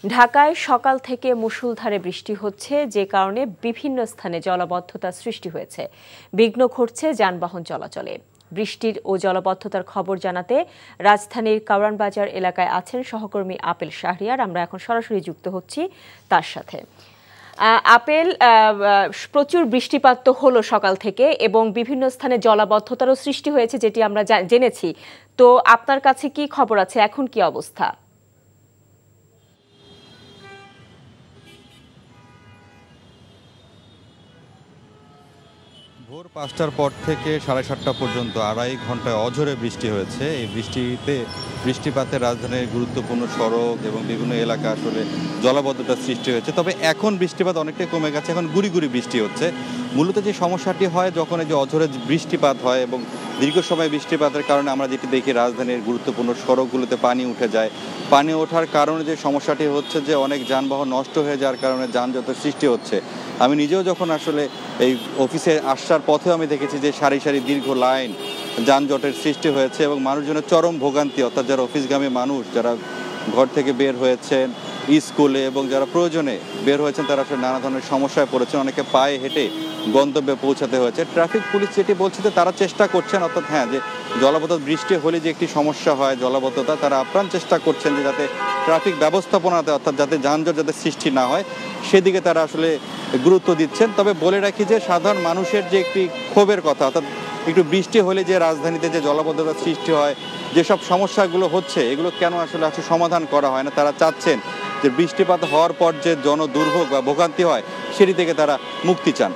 ঢাকায় সকাল থেকে মুষলধারে বৃষ্টি হচ্ছে, যে কারণে বিভিন্ন স্থানে জলাবদ্ধতা সৃষ্টি হয়েছে। বিঘ্ন ঘটছে যানবাহন চলাচলে। বৃষ্টির ও জলাবদ্ধতার খবর জানাতে রাজধানীর কারওয়ান বাজার এলাকায় আছেন সহকর্মী আপেল শাহরিয়ার। আমরা এখন সরাসরি যুক্ত হচ্ছি তার সাথে। আপেল, প্রচুর বৃষ্টিপাত তো হলো সকাল থেকে এবং বিভিন্ন স্থানে জলাবদ্ধতারও সৃষ্টি হয়েছে, যেটি আমরা জেনেছি। তো আপনার কাছে কি খবর আছে, এখন কি অবস্থা? ভোর ৫টার পর থেকে ৭:৩০ পর্যন্ত ২.৫ ঘন্টায় অঝোরে বৃষ্টি হয়েছে। এই বৃষ্টিপাতে রাজধানীর গুরুত্বপূর্ণ সড়ক এবং বিভিন্ন এলাকা আসলে জলাবদ্ধতার সৃষ্টি হয়েছে। তবে এখন বৃষ্টিপাত অনেকটাই কমে গেছে, এখন গুড়ি গুড়ি বৃষ্টি হচ্ছে। মূলত যে সমস্যাটি হয় যখন এই যে অঝোরে বৃষ্টিপাত হয় এবং দীর্ঘ সময় বৃষ্টিপাতের কারণে আমরা যেটি দেখি রাজধানীর গুরুত্বপূর্ণ সড়কগুলোতে পানি উঠে যায়। পানি ওঠার কারণে যে সমস্যাটি হচ্ছে যে অনেক যানবাহন নষ্ট হয়ে যাওয়ার কারণে যানজটের সৃষ্টি হচ্ছে। আমি নিজেও যখন আসলে এই অফিসে আসার পথেও আমি দেখেছি যে সারি সারি দীর্ঘ লাইন, যানজটের সৃষ্টি হয়েছে এবং মানুষজনের চরম ভোগান্তি, অর্থাৎ যারা অফিসগামী মানুষ, যারা ঘর থেকে বের হয়েছেন স্কুলে এবং যারা প্রয়োজনে বের হয়েছেন, তারা আসলে নানা ধরনের সমস্যায় পড়েছেন। অনেকে পায়ে হেঁটে গন্তব্যে পৌঁছাতে হয়েছে। ট্রাফিক পুলিশ যেটি বলছে যে তারা চেষ্টা করছেন, অর্থাৎ যে জলাবদ্ধতা, বৃষ্টি হলে যে একটি সমস্যা হয় জলাবদ্ধতা, তারা আপ্রাণ চেষ্টা করছেন যে যাতে ট্রাফিক ব্যবস্থাপনাতে, অর্থাৎ যাতে যানজট যাতে সৃষ্টি না হয় সেদিকে তারা আসলে গুরুত্ব দিচ্ছেন। তবে বলে রাখি যে সাধারণ মানুষের যে একটি ক্ষোভের কথা, অর্থাৎ একটু বৃষ্টি হলে যে রাজধানীতে যে জলাবদ্ধতার সৃষ্টি হয়, যেসব সমস্যাগুলো হচ্ছে এগুলো কেন আসলে সমাধান করা হয় না। তারা চাচ্ছেন যে বৃষ্টিপাত হওয়ার পর যে জনদুর্ভোগ বা ভোগান্তি হয় সেটি থেকে তারা মুক্তি চান।